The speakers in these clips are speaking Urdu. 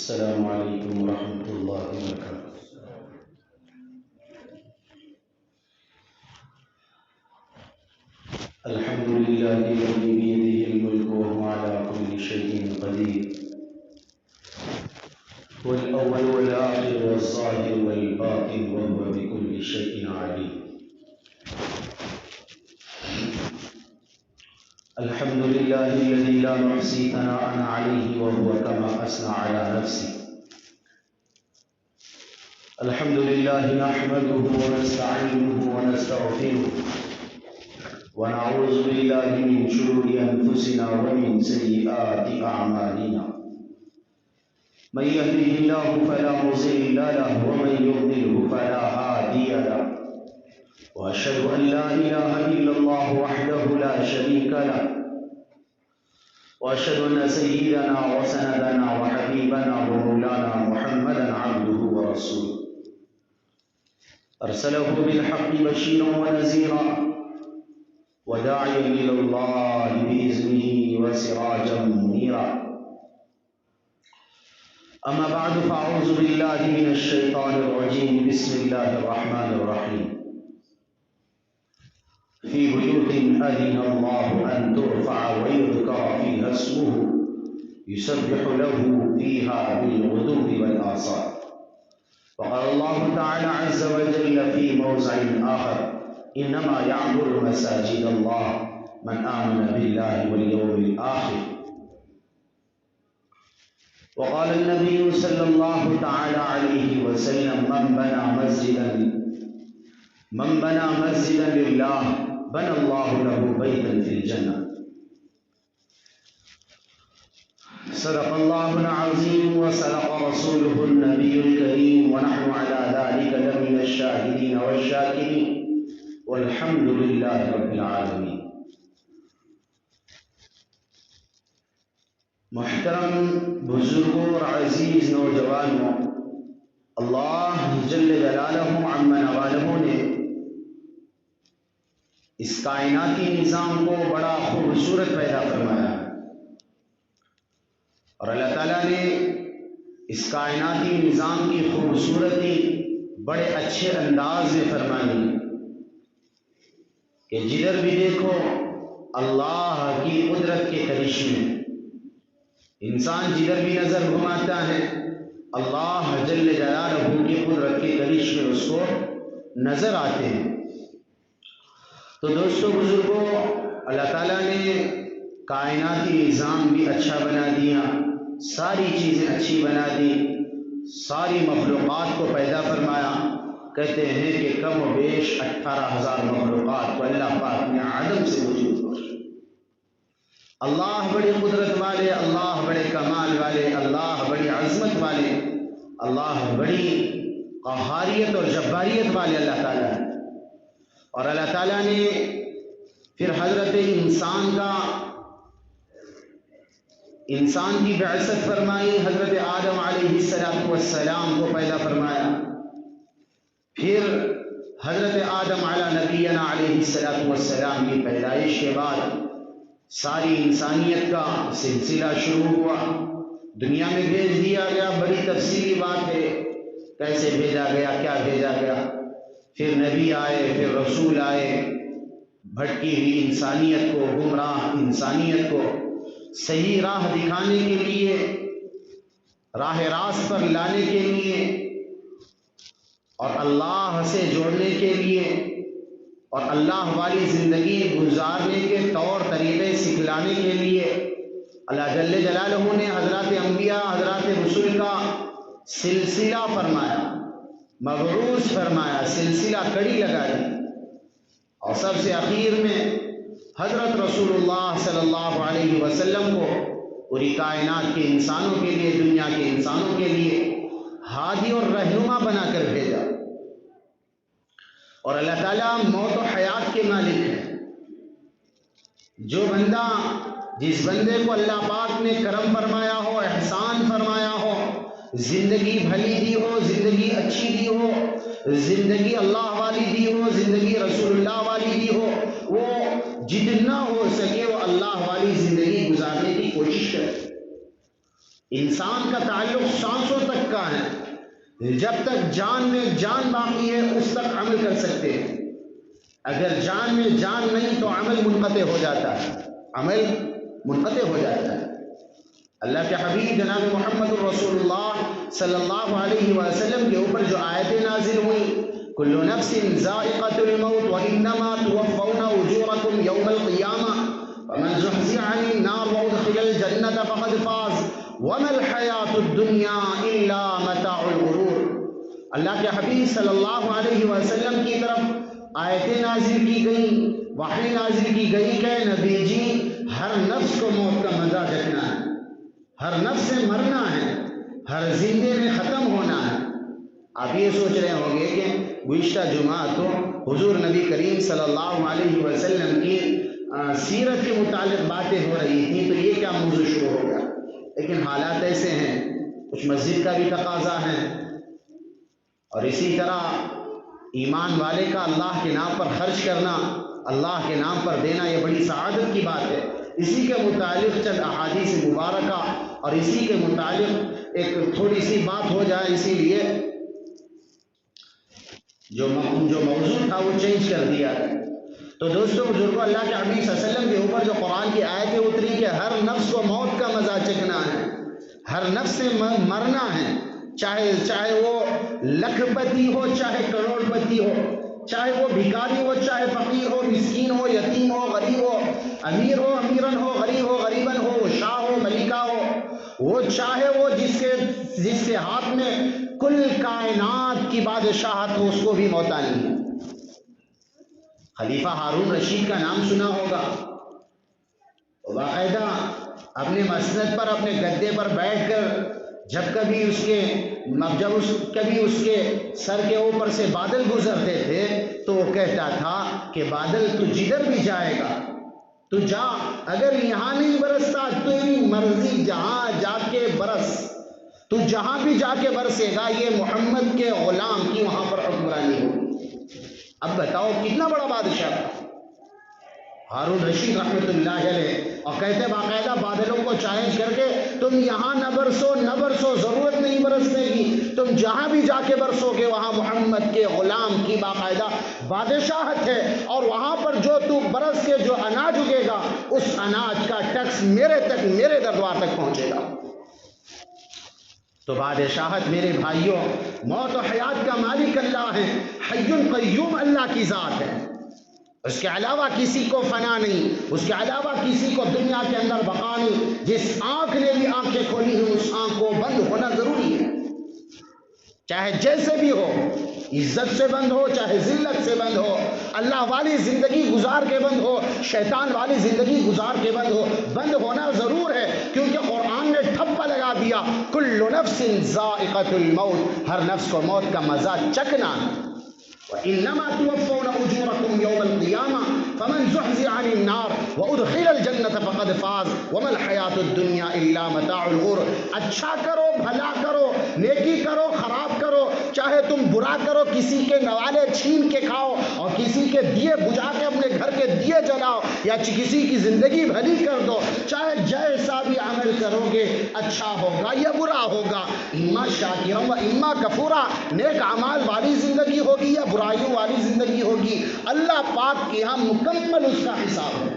السلام علیکم ورحمۃ اللہ وبرکاتہ۔ الحمد للہ الذی بیدہ الملک وهو علی کل شیء قدیر، هو الاول والآخر والظاہر والباطن وهو بكل شیء علیم۔ الحمد للہ الذی لا نحصی ثناء علیہ وهو کما اثنى علی نفسہ۔ الحمد للہ نحمده ونستعینه ونستغفره ونعوذ باللہ من شرور انفسنا ومن سیئات اعمالنا، من يهده الله فلا مضل له ومن يضلل فلا هادي له، واشهد ان لا اله الا الله وحده لا شريك له، واشهد ان سيدنا وسندنا وحبيبنا ومولانا محمدا عبده ورسوله، ارسله بالحق بشيرا ونذيرا وداعيا الى الله باذنه وسراجا منيرا، اما بعد فاعوذ بالله من الشيطان الرجيم، بسم الله الرحمن الرحيم، في بيوت أذن الله أن ترفع ويذكر فيها اسمه يسبح له فيها بالغدو والآصال، وقال الله تعالى عز وجل في موضع آخر، إنما يعمر مساجد الله من آمن بالله واليوم الآخر، وقال النبي صلى الله تعالى عليه وسلم من بنى مسجدا لله بنى الله له بيتا في الجنة، صدق الله العظيم وصدق رسوله النبي الكريم، ونحن على ذلك لمن الشاهدين والشاكرين، والحمد لله رب العالمين۔ محترم بزرگوں اور عزیز نوجوانوں، اللہ جل جلالہ عما نوالہ نے اس کائناتی نظام کو بڑا خوبصورت پیدا فرمایا ہے، اور اللہ تعالیٰ نے اس کائناتی نظام کی خوبصورتی بڑے اچھے انداز میں فرمائی ہے کہ جدھر بھی دیکھو اللہ کی قدرت کے کرشمے، انسان جدھر بھی نظر گھماتا ہے اللہ جل جلالہ کی قدرت کے کرشمے اس کو نظر آتے ہیں۔ تو دوستو بزرگوں، اللہ تعالیٰ نے کائناتی نظام بھی اچھا بنا دیا، ساری چیزیں اچھی بنا دی، ساری مخلوقات کو پیدا فرمایا۔ کہتے ہیں کہ کم و بیش 18,000 مخلوقات کو اللہ پاک نے عدم سے وجود بخشا۔ اللہ بڑی قدرت والے، اللہ بڑے کمال والے، اللہ بڑی عظمت والے، اللہ بڑی قہاریت اور جباریت والے اللہ تعالیٰ ہے۔ اور اللہ تعالیٰ نے پھر حضرت انسان کی بعثت فرمائی، حضرت آدم علیہ السلام کو پیدا فرمایا، پھر حضرت آدم علی نبینا علیہ السلام کی پیدائش کے بعد ساری انسانیت کا سلسلہ شروع ہوا، دنیا میں بھیج دیا گیا۔ بڑی تفصیلی بات ہے کیسے بھیجا گیا، کیا بھیجا گیا، پھر نبی آئے، پھر رسول آئے، بھٹکی ہوئی انسانیت کو، گمراہ انسانیت کو صحیح راہ دکھانے کے لیے، راہ راست پر لانے کے لیے، اور اللہ سے جوڑنے کے لیے، اور اللہ والی زندگی گزارنے کے طور طریقے سکھلانے کے لیے اللہ جل جلالہ نے حضرات انبیاء، حضرات رسول کا سلسلہ فرمایا، مبعوث فرمایا، سلسلہ کڑی لگا دی، اور سب سے اخیر میں حضرت رسول اللہ صلی اللہ علیہ وسلم کو پوری کائنات کے انسانوں کے لیے، دنیا کے انسانوں کے لیے ہادی اور رہنما بنا کر بھیجا۔ اور اللہ تعالیٰ موت و حیات کے مالک ہے۔ جو بندہ، جس بندے کو اللہ پاک نے کرم فرمایا ہو، احسان فرمایا ہو، زندگی بھلی دی ہو، زندگی اچھی دی ہو، زندگی اللہ والی دی ہو، زندگی رسول اللہ والی دی ہو، وہ جتنا ہو سکے وہ اللہ والی زندگی گزارنے کی کوشش کرے۔ انسان کا تعلق سانسوں تک کا ہے، جب تک جان میں جان باقی ہے اس تک عمل کر سکتے ہیں، اگر جان میں جان نہیں تو عمل منقطع ہو جاتا ہے، عمل منقطع ہو جاتا ہے۔ اللہ کے حبیب جناب محمد الرسول اللہ صلی اللہ علیہ وسلم کے اوپر جو آیتیں نازل ہوئی، کل نفس ذائقۃ الموت وانما توفون اجورکم یوم القیامہ ومن زحزح عن النار وادخل الجنۃ فقد فاز وما الحیاۃ الدنیا الا متاع الغرور۔ اللہ کے حبیب صلی اللہ علیہ وسلم کی طرف آیتیں نازل کی گئیں، وحی نازل کی گئی کہ نبی جی ہر نفس کو موت کا مزہ چکھنا ہے، ہر نفس سے مرنا ہے، ہر زندے میں ختم ہونا ہے۔ آپ یہ سوچ رہے ہوں گے کہ گزشتہ جمعہ تو حضور نبی کریم صلی اللہ علیہ وسلم کی سیرت کے متعلق باتیں ہو رہی تھیں، تو یہ کیا موضوع شروع ہوگا؟ لیکن حالات ایسے ہیں، کچھ مسجد کا بھی تقاضا ہے، اور اسی طرح ایمان والے کا اللہ کے نام پر خرچ کرنا، اللہ کے نام پر دینا، یہ بڑی سعادت کی بات ہے۔ اسی کے متعلق چند احادیث مبارکہ اور اسی کے متعلق ایک تھوڑی سی بات ہو جائے، اسی لیے جو موضوع تھا وہ چینج کر دیا ہے۔ تو دوستو بزرگوں، اللہ کے حبیب صلی اللہ علیہ وسلم کے اوپر جو قرآن کی آیتیں اتری کہ ہر نفس کو موت کا مزہ چکھنا ہے، ہر نفس سے مرنا ہے، چاہے وہ لکھ پتی ہو، چاہے کروڑ پتی ہو، چاہے وہ بھکاری ہو، چاہے فقیر ہو، مسکین ہو، یتیم ہو، غریب ہو، امیر ہو، امیرن ہو، غریب ہو، غریبن ہو، وہ شاہ ہو، ملکہ ہو، وہ چاہے وہ جس کے ہاتھ میں کل کائنات کی بادشاہت ہو، اس کو بھی موت آنی ہے۔ خلیفہ ہارون رشید کا نام سنا ہوگا، باقاعدہ اپنے مسند پر، اپنے گدے پر بیٹھ کر جب کبھی اس کے سر کے اوپر سے بادل گزرتے تھے تو وہ کہتا تھا کہ بادل تو جدھر بھی جائے گا تو جا، اگر یہاں نہیں برستا تیری مرضی، جہاں جا کے برس، تو جہاں بھی جا کے برسے گا یہ محمد کے غلام کی وہاں پر حکمرانی ہوگی۔ اب بتاؤ کتنا بڑا بادشاہ تھا ہارون رشید رحمۃ اللہ علیہ، اور کہتے باقاعدہ بادلوں کو چیلنج کر کے تم یہاں نہ برسو، ضرورت نہیں برسنے کی، تم جہاں بھی جا کے برسو گے وہاں محمد کے غلام کی باقاعدہ بادشاہت ہے، اور وہاں پر جو تو برس کے جو اناج اگے گا اس اناج کا ٹیکس میرے دربار تک پہنچے گا۔ تو بادشاہت میرے بھائیوں، موت و حیات کا مالک اللہ ہے، حی قیوم اللہ کی ذات ہے، اس کے علاوہ کسی کو فنا نہیں، اس کے علاوہ کسی کو دنیا کے اندر بقا نہیں۔ جس آنکھ نے بھی آنکھیں کھولی ہیں اس آنکھ کو بند ہونا ضروری ہے، چاہے جیسے بھی ہو، عزت سے بند ہو چاہے ذلت سے بند ہو، اللہ والی زندگی گزار کے بند ہو، شیطان والی زندگی گزار کے بند ہو، بند ہونا ضرور ہے، کیونکہ قرآن نے ٹھپا لگا دیا کل نفس ذائقۃ الموت، ہر نفس کو موت کا مزہ چکھنا ہے۔ وَإِنَّمَا تُوَفَّوْنَ أُجُورَكُمْ يَوْمَ الْقِيَامَةِ فَمَنْ زُحْزِحَ عَنِ النَّارِ وَأُدْخِلَ الْجَنَّةَ فَقَدْ فَازَ وَمَا الْحَيَاةُ الدُّنْيَا إِلَّا مَتَاعُ الْغُرُورِ۔ اچھا کرو، بھلا کرو، نیکی کرو، خراب کرو، چاہے تم برا کرو، کسی کے نوالے چھین کے کھاؤ اور کسی کے دیے بجھا کے اپنے گھر کے دیے جلاؤ یا کسی کی زندگی بھلی کر دو، چاہے جیسا بھی عمل کرو گے اچھا ہوگا یا برا ہوگا، اما شاکرا و اما کفورا، نیک اعمال والی زندگی ہوگی یا برائیوں والی زندگی ہوگی، اللہ پاک کے ہاں مکمل اس کا حساب ہے۔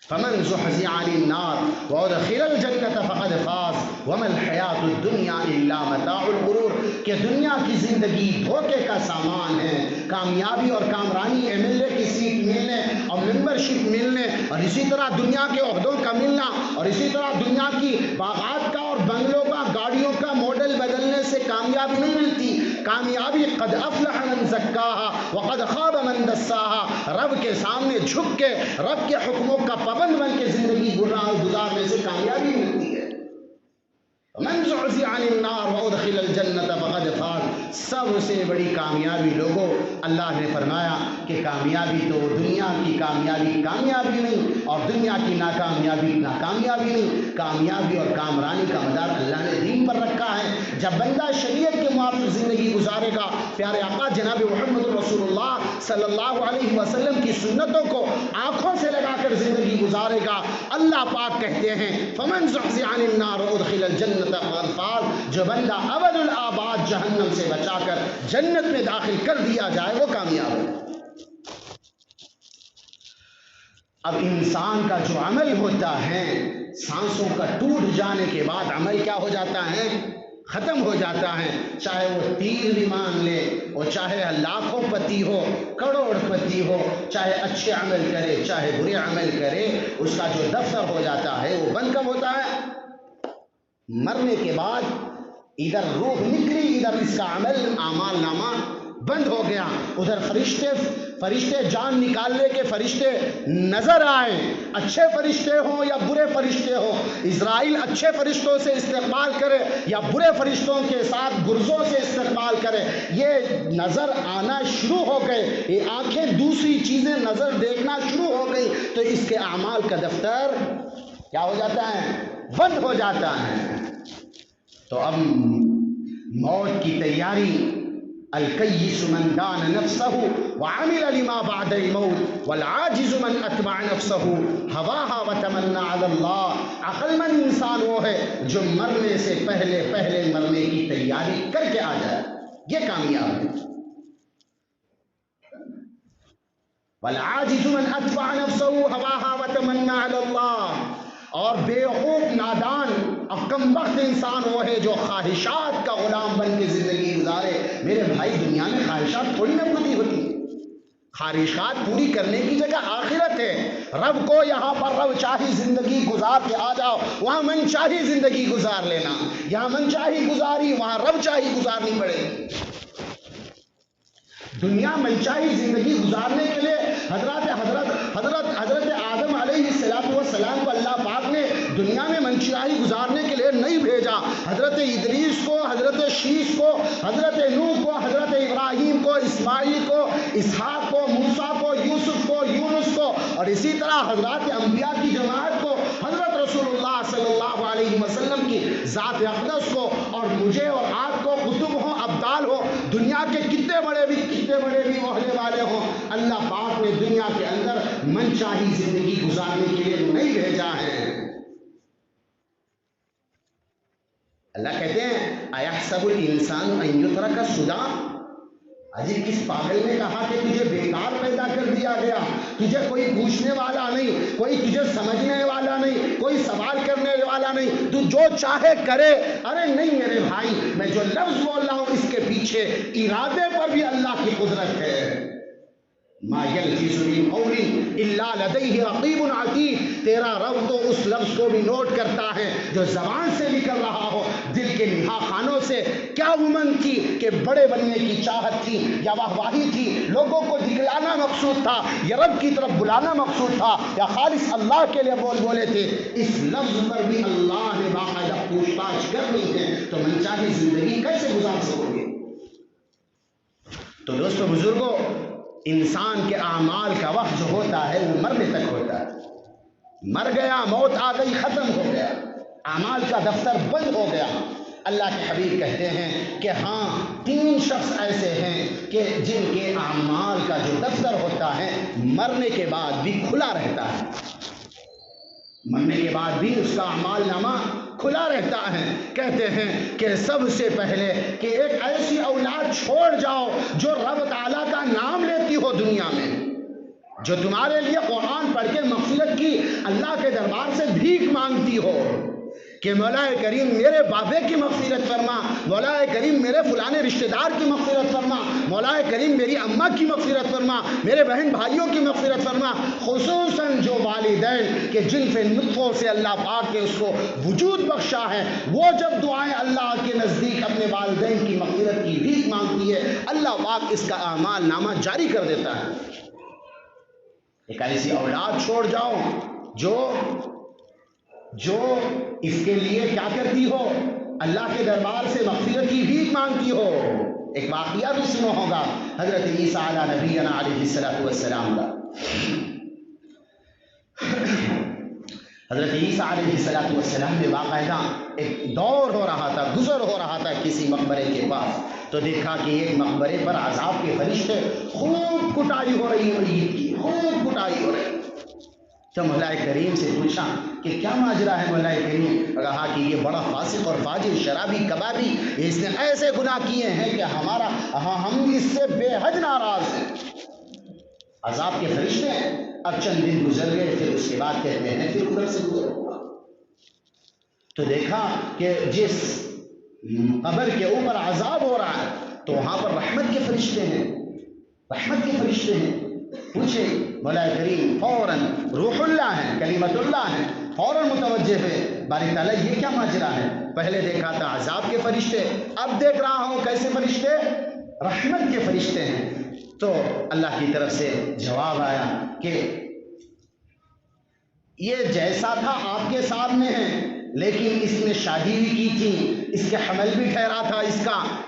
فمن زحزح عن النار وادخل الجنة فقد فاز وما الحیاة الدنیا الا متاع الغرور، کہ دنیا کی زندگی دھوکے کا سامان ہے، کامیابی اور کامرانی ایم ایل اے کی سیٹ ملنے اور ممبرشپ ملنے اور اسی طرح دنیا کے عہدوں کا ملنا اور اسی طرح دنیا کی باغات کا اور بنگلوں کا گاڑیوں کا ماڈل بدلنے سے کامیابی نہیں ملتی۔ کامیابی قد افلح من زکاها وقد خاب من دساها، رب کے سامنے جھک کے رب کے حکموں کا پابند بن کے زندگی گزارنے سے کامیابی ملتی ہے۔ من زحزح عن النار وادخل الجنة فقد فاز، سب سے بڑی کامیابی لوگوں، اللہ نے فرمایا کہ کامیابی تو دنیا کی کامیابی نہیں، اور دنیا کی ناکامیابی نہیں، کامیابی اور کامرانی کا مدار اللہ نے دین پر رکھا ہے۔ جب بندہ شریعت کے موافق زندگی گزارے گا، پیارے آقا جناب محمد رسول اللہ صلی اللہ علیہ وسلم کی سنتوں کو آنکھوں سے لگا کر زندگی گزارے گا، اللہ پاک کہتے ہیں فمن زحزح عن النار وادخل الجنۃ فقد فاز، جو بندہ ابد الآباد جہنم سے بچا کر جنت میں داخل کر دیا جائے وہ کامیاب ہے۔ اب انسان کا جو عمل ہوتا ہے، سانسوں کا ٹوٹ جانے کے بعد عمل کیا ہو جاتا ہے؟ ختم ہو جاتا ہے۔ چاہے وہ تیر بھی مان لے، اور چاہے لاکھوں پتی ہو، کروڑ پتی ہو، چاہے اچھے عمل کرے چاہے برے عمل کرے، اس کا جو دفتر ہو جاتا ہے وہ بند کب ہوتا ہے؟ مرنے کے بعد ادھر روح نکلی، ادھر اس کا عمل اعمال نامہ بند ہو گیا، ادھر فرشتے جان نکالنے کے فرشتے نظر آئے، اچھے فرشتے ہوں یا برے فرشتے ہوں، اسرائیل اچھے فرشتوں سے استقبال کرے یا برے فرشتوں کے ساتھ گرزوں سے استقبال کرے، یہ نظر آنا شروع ہو گئے، یہ آنکھیں دوسری چیزیں نظر دیکھنا شروع ہو گئی، تو اس کے اعمال کا دفتر کیا ہو جاتا ہے؟ بند ہو جاتا ہے۔ تو اب موت کی تیاری، الکیس من دان نفسه وعمل لما بعد الموت والعاجز من اتبع نفسه هواها وتمنى على اللہ، عقل مند انسان وہ ہے جو مرنے سے پہلے مرنے کی تیاری کر کے آ جائے، یہ کامیاب ہے۔ والعاجز من اتبع نفسه هواها وتمنى على اللہ، اور بیوقوف نادان اور کم وقت انسان وہ ہے جو خواہشات کا غلام بن کے زندگی گزارے۔ میرے بھائی، دنیا میں خواہشات تھوڑی نہ پوری ہوتی، خواہشات پوری کرنے کی جگہ آخرت ہے۔ رب کو یہاں پر رب چاہی زندگی گزار کے آ جاؤ، وہاں من چاہی زندگی گزار لینا، یہاں من چاہی گزاری وہاں رب چاہی گزارنی پڑے گی۔ دنیا منچاہی زندگی گزارنے کے لیے حضرت آدم علیہ السلام کو اللہ پاک نے دنیا میں منچاہی گزارنے کے لیے نہیں بھیجا۔ حضرت ادریس کو، حضرت شیش کو، حضرت نوح کو، حضرت ابراہیم کو، اسماعیل کو، اسحاق کو، موسیٰ کو، یوسف کو، یونس کو، اور اسی طرح حضرات انبیاء کی جماعت کو، حضرت رسول اللہ صلی اللہ علیہ وسلم کی ذات اقدس کو، اور مجھے اور آپ کو، کتب ہوں ابدال ہو، دنیا کے کتنے بڑے بھی عہدے والے ہوں، اللہ پاک نے دنیا کے اندر منچاہی زندگی گزارنے کے لیے نہیں بھیجا ہے۔ اللہ کہتے ہیں اَيَحْسَبُ الْإِنسَانُ أَن يُتْرَكَ سُدًى، عجیب کس پاگل نے کہا کہ تجھے بیکار پیدا کر دیا گیا، تجھے کوئی پوچھنے والا نہیں، کوئی تجھے سمجھنے والا نہیں، کوئی سوال کرنے والا نہیں، تو جو چاہے کرے۔ ارے نہیں میرے بھائی، میں جو لفظ بول رہا ہوں اس کے پیچھے ارادے پر بھی اللہ کی قدرت ہے۔ ما یلفظ من قول الا لدیہ رقیب عتید، تیرا رب تو اس لفظ کو بھی نوٹ کرتا ہے جو زبان سے نکل رہا ہو۔ دل کے نہا خانوں سے کیا امنگ تھی کہ بڑے بننے کی چاہت تھی یا واہواہی تھی، لوگوں کو دکھلانا مقصود تھا یا رب کی طرف بلانا مقصود تھا یا خالص اللہ کے لیے بولے تھے، اس لفظ پر بھی اللہ نے باقاعدہ پوچھ تاچھ کرنی ہے، تو منچاہی زندگی کیسے گزار سکو گے؟ تو دوستو بزرگوں، انسان کے اعمال کا وقت جو ہوتا ہے وہ مرنے تک ہوتا ہے۔ مر گیا، موت آ گئی، ختم ہو گیا، اعمال کا دفتر بند ہو گیا۔ اللہ کے حبیب کہتے ہیں کہ ہاں 3 شخص ایسے ہیں کہ جن کے اعمال کا جو دفتر ہوتا ہے مرنے کے بعد بھی کھلا رہتا ہے، مرنے کے بعد بھی اس کا اعمال نامہ کھلا رہتا ہے۔ کہتے ہیں کہ سب سے پہلے کہ ایک ایسی اولاد چھوڑ جاؤ جو رب تعالیٰ کا نام لیتی ہو دنیا میں، جو تمہارے لیے قرآن پڑھ کے مغفرت کی اللہ کے دربار سے بھیک مانگتی ہو کہ مولا کریم میرے بابے کی مغفرت فرما، مولا کریم میرے فلانے رشتہ دار کی مغفرت فرما، مولا کریم میری اماں کی مغفرت فرما، میرے بہن بھائیوں کی مغفرت فرما، خصوصاً جو والدین کہ جن سے نطفوں سے اللہ پاک نے اس کو وجود بخشا ہے، وہ جب دعائیں اللہ کے نزدیک اپنے والدین کی مغفرت کی بھیک مانگتی ہے، اللہ پاک اس کا اعمال نامہ جاری کر دیتا ہے۔ ایک ایسی اولاد چھوڑ جاؤ جو اس کے لیے کیا کرتی ہو، اللہ کے دربار سے مغفرت کی بھیک مانگتی ہو۔ ایک واقعہ بھی سنو ہوگا حضرت عیسیٰ علیہ نبینا علیہ السلام کا۔ حضرت عیسیٰ علیہ السلام میں باقاعدہ ایک دور ہو رہا تھا، گزر ہو رہا تھا کسی مقبرے کے پاس، تو دیکھا کہ ایک مقبرے پر عذاب کے فرشتے خوب کٹائی ہو رہی ہے، میت کی خوب کٹائی ہو رہی ہے۔ تو مولا کریم سے پوچھا کہ کیا ماجرا ہے مولا کریم؟ کہا کہ یہ بڑا فاسق اور فاجر، شرابی، کبابی، اس نے ایسے گناہ کیے ہیں کہ ہم اس سے بے حد ناراض ہیں۔ عذاب کے فرشتے ہیں۔ اب چند دن گزر گئے، پھر اس کے بعد کہتے ہیں پھر ادھر سے گزر ہوا، تو دیکھا کہ جس قبر کے اوپر عذاب ہو رہا ہے تو وہاں پر رحمت کے فرشتے ہیں، رحمت کے فرشتے ہیں۔ پوچھے مولا کریم، فوراً روح اللہ ہیں، کلمت اللہ ہیں، فوراً متوجہ ہوئے، باری تعالیٰ یہ کیا ماجرا ہے؟ پہلے دیکھا تھا عذاب کے فرشتے، اب دیکھ رہا ہوں کیسے فرشتے؟ رحمت کے فرشتے ہیں۔ تو اللہ کی طرف سے جواب آیا کہ یہ جیسا تھا آپ کے سامنے ہے، لیکن اس نے شادی بھی کی تھی، اس کے حمل بھی ٹھہرا تھا،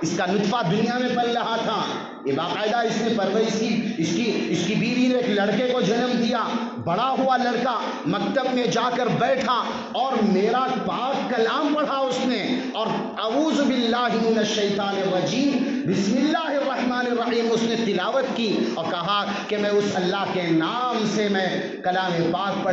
اس کا نطفہ دنیا میں پل رہا تھا، یہ باقاعدہ اس نے پرورش کی، اس کی بیوی نے ایک لڑکے کو جنم دیا، بڑا ہوا لڑکا مکتب میں جا کر بیٹھا اور میرا پاک کلام پڑھا اس نے، اور اعوذ باللہ من الشیطان الرجیم بسم اللہ الرحمن الرحیم اس نے تلاوت کی، اور کہا کہ میں اس اللہ کے نام سے میں کلام پاک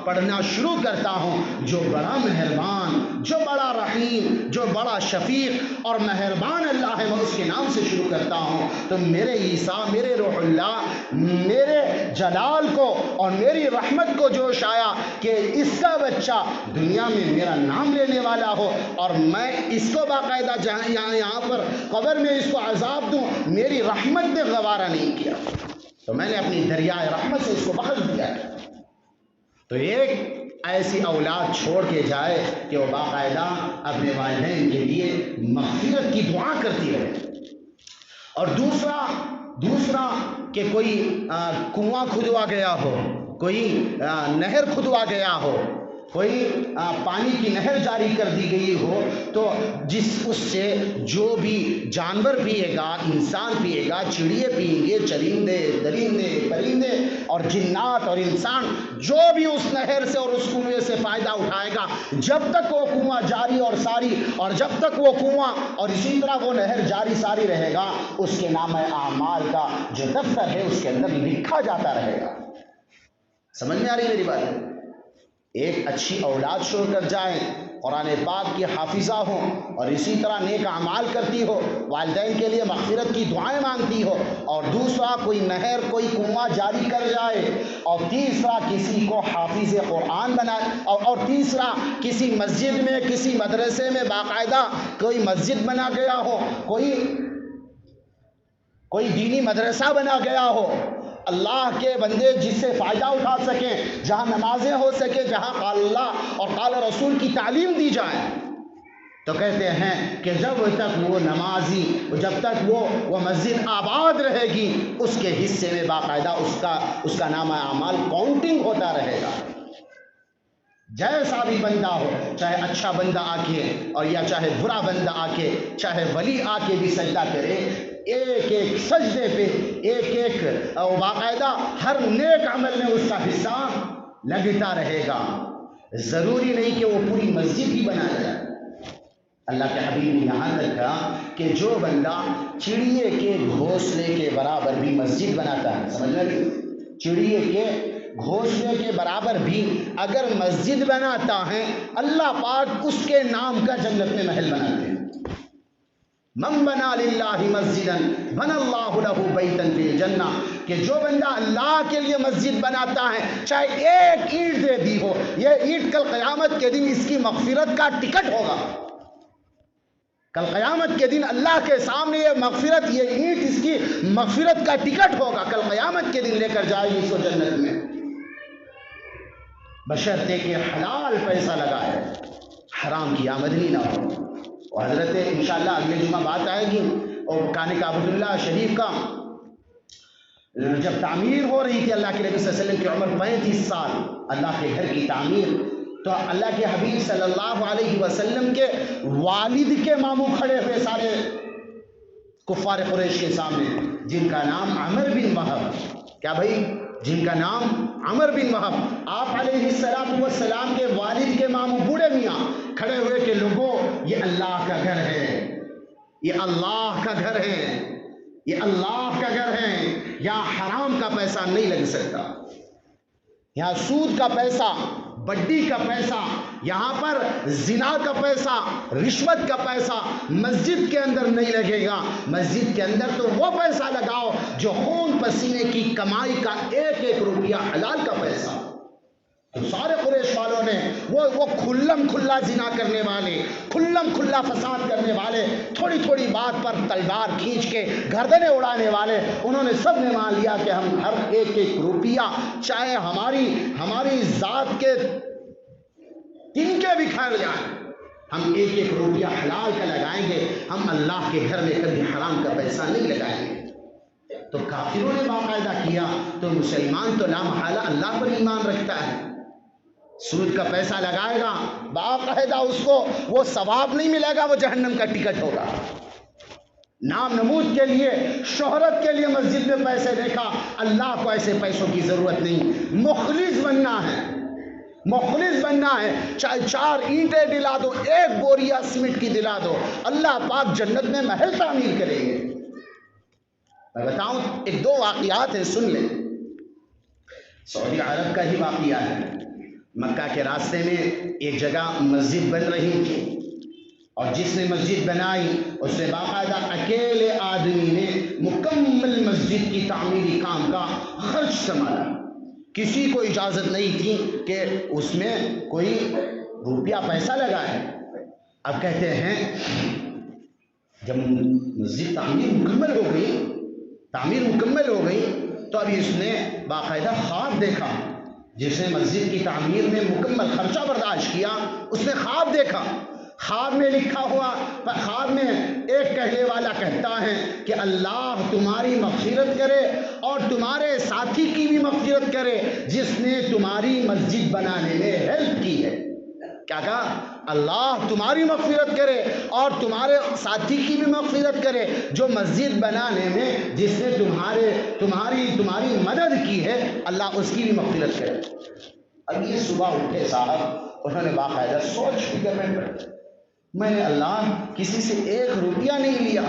پڑھنا شروع کرتا ہوں جو بڑا مہربان، جو بڑا رحیم، جو بڑا شفیق اور مہربان اللہ ہے، میں اس کے نام سے شروع کرتا ہوں۔ تو میرے عیسیٰ، میرے روح اللہ، میرے جلال کو اور میری رحمت کو جوش آیا کہ اس کا بچہ دنیا میں میرا نام لینے والا ہو، اور میں اس کو باقاعدہ یہاں پر قبر میں اس کو عذاب دوں، میری رحمت نے گوارا نہیں کیا، تو میں نے اپنی دریائے رحمت سے اس کو بخش دیا۔ تو ایک ایسی اولاد چھوڑ کے جائے کہ وہ باقاعدہ اپنے والدین کے لیے مغفرت کی دعا کرتی رہے، اور دوسرا کہ کوئی کنواں کھدوا گیا ہو، کوئی نہر کھدوا گیا ہو، کوئی پانی کی نہر جاری کر دی گئی ہو، تو اس سے جو بھی جانور پیے گا، انسان پیے گا، چڑیے پئیں گے، چرندے، درندے، پرندے اور جنات اور انسان، جو بھی اس نہر سے اور اس کنویں سے فائدہ اٹھائے گا، جب تک وہ کنواں جاری اور ساری، اور جب تک وہ کنواں اور اسی طرح وہ نہر جاری ساری رہے گا، اس کے نام اعمال کا جو دفتر ہے اس کے اندر لکھا جاتا رہے گا۔ سمجھ میں آ رہی میری بات؟ ایک اچھی اولاد چھوڑ کر جائیں، قرآن پاک کی حافظہ ہو، اور اسی طرح نیک اعمال کرتی ہو، والدین کے لیے مغفرت کی دعائیں مانگتی ہو، اور دوسرا کوئی نہر، کوئی کنواں جاری کر جائے، اور تیسرا کسی کو حافظ قرآن بنائے، اور تیسرا کسی مسجد میں، کسی مدرسے میں باقاعدہ کوئی مسجد بنا گیا ہو، کوئی دینی مدرسہ بنا گیا ہو، اللہ کے بندے جس سے فائدہ اٹھا سکیں، جہاں نمازیں ہو سکیں، جہاں قال اللہ اور قال رسول کی تعلیم دی جائے، تو کہتے ہیں کہ جب تک وہ نمازی، جب تک وہ مسجد آباد رہے گی، اس کے حصے میں باقاعدہ اس کا نام اعمال کاؤنٹنگ ہوتا رہے گا۔ جیسا بھی بندہ ہو، چاہے اچھا بندہ آ کے اور یا چاہے برا بندہ آ کے، چاہے ولی آ کے بھی سجدہ کرے، ایک ایک سجدے پہ ایک باقاعدہ ہر نیک عمل میں اس کا حصہ لگتا رہے گا۔ ضروری نہیں کہ وہ پوری مسجد ہی بنا جائے۔ اللہ کے حبیب نے یہاں تک کہا کہ جو بندہ چڑیے کے گھونسلے کے برابر بھی مسجد بناتا ہے، سمجھ لگی؟ چڑیے کے گھونسلے کے برابر بھی اگر مسجد بناتا ہے، اللہ پاک اس کے نام کا جنت میں محل بناتے ہیں۔ من بنا للہ مسجدا بنى اللہ لہ بیتا فی الجنہ، کہ جو بندہ اللہ کے لیے مسجد بناتا ہے، چاہے ایک اینٹ دے دی ہو، یہ اینٹ کل قیامت کے دن اس کی مغفرت کا ٹکٹ ہوگا۔ کل قیامت کے دن اللہ کے سامنے یہ مغفرت، یہ اینٹ اس کی مغفرت کا ٹکٹ ہوگا، کل قیامت کے دن لے کر جائے گی اس کو جنت میں، بشرطے کہ حلال پیسہ لگائے، حرام کی آمدنی نہ ہو۔ اور حضرت انشاءاللہ اگلے جمعہ بات آئے گی، اور کانک عبداللہ شریف کا جب تعمیر ہو رہی تھی، اللہ کے نبی صلی اللہ علیہ وسلم کی عمر 35 سال، اللہ کے گھر کی تعمیر، تو اللہ کے حبیب صلی اللہ علیہ وسلم کے والد کے ماموں کھڑے ہوئے سارے کفار قریش کے سامنے، جن کا نام عمر بن وہب، کیا بھائی؟ جن کا نام عمر بن وہب، آپ علیہ السلام کے والد کے ماموں بوڑھے میاں کھڑے ہوئے کہ لوگوں یہ اللہ کا گھر ہے، یہ اللہ کا گھر ہے، یہ اللہ کا گھر ہے، یہاں حرام کا پیسہ نہیں لگ سکتا، یہاں سود کا پیسہ، بڈی کا پیسہ، یہاں پر زنا کا پیسہ، رشوت کا پیسہ مسجد کے اندر نہیں لگے گا۔ مسجد کے اندر تو وہ پیسہ لگاؤ جو خون پسینے کی کمائی کا ایک ایک روپیہ حلال کا پیسہ۔ تو سارے قریش والوں نے وہ کھلم کھلا زنا کرنے والے، کھلم کھلا فساد کرنے والے، تھوڑی تھوڑی بات پر تلوار کھینچ کے گردنیں اڑانے والے، انہوں نے سب نے مان لیا کہ ہم ہر ایک ایک روپیہ، چاہے ہماری ذات کے تنکے بھی کھا جائیں، ہم ایک ایک روپیہ حلال کا لگائیں گے، ہم اللہ کے گھر میں کبھی حرام کا پیسہ نہیں لگائیں گے۔ تو کافروں نے باقاعدہ کیا، تو مسلمان تو لا محالہ اللہ پر ایمان رکھتا ہے، سود کا پیسہ لگائے گا باقاعدہ اس کو وہ ثواب نہیں ملے گا، وہ جہنم کا ٹکٹ ہوگا۔ نام نمود کے لیے، شہرت کے لیے مسجد میں پیسے دیکھا، اللہ کو ایسے پیسوں کی ضرورت نہیں، مخلص بننا ہے، مخلص بننا ہے، چاہے 4 اینٹیں دلا دو، 1 بوریا سیمنٹ کی دلا دو، اللہ پاک جنت میں محل تعمیر کریں گے۔ میں بتاؤں 1-2 واقعات ہیں، سن لیں۔ سعودی عرب کا ہی واقعہ ہے، مکہ کے راستے میں ایک جگہ مسجد بن رہی تھی، اور جس نے مسجد بنائی اس نے باقاعدہ اکیلے آدمی نے مکمل مسجد کی تعمیری کام کا خرچ سنبھالا، کسی کو اجازت نہیں تھی کہ اس میں کوئی روپیہ پیسہ لگائے۔ اب کہتے ہیں جب مسجد تعمیر مکمل ہو گئی تو ابھی اس نے باقاعدہ خواب دیکھا، جس نے مسجد کی تعمیر میں مکمل خرچہ برداشت کیا، اس نے خواب دیکھا، خواب میں لکھا ہوا، خواب میں ایک کہنے والا کہتا ہے کہ اللہ تمہاری مغفرت کرے اور تمہارے ساتھی کی بھی مغفرت کرے جس نے تمہاری مسجد بنانے میں ہیلپ کی ہے۔ کیا کہا؟ اللہ تمہاری مغفرت کرے اور تمہارے ساتھی کی بھی مغفرت کرے جو مسجد بنانے میں جس نے تمہاری مدد کی ہے، اللہ اس کی بھی مغفرت کرے۔ اب یہ صبح اٹھے صاحب، انہوں نے باقاعدہ سوچ فکر میں پڑے، میں نے اللہ کسی سے 1 روپیہ نہیں لیا،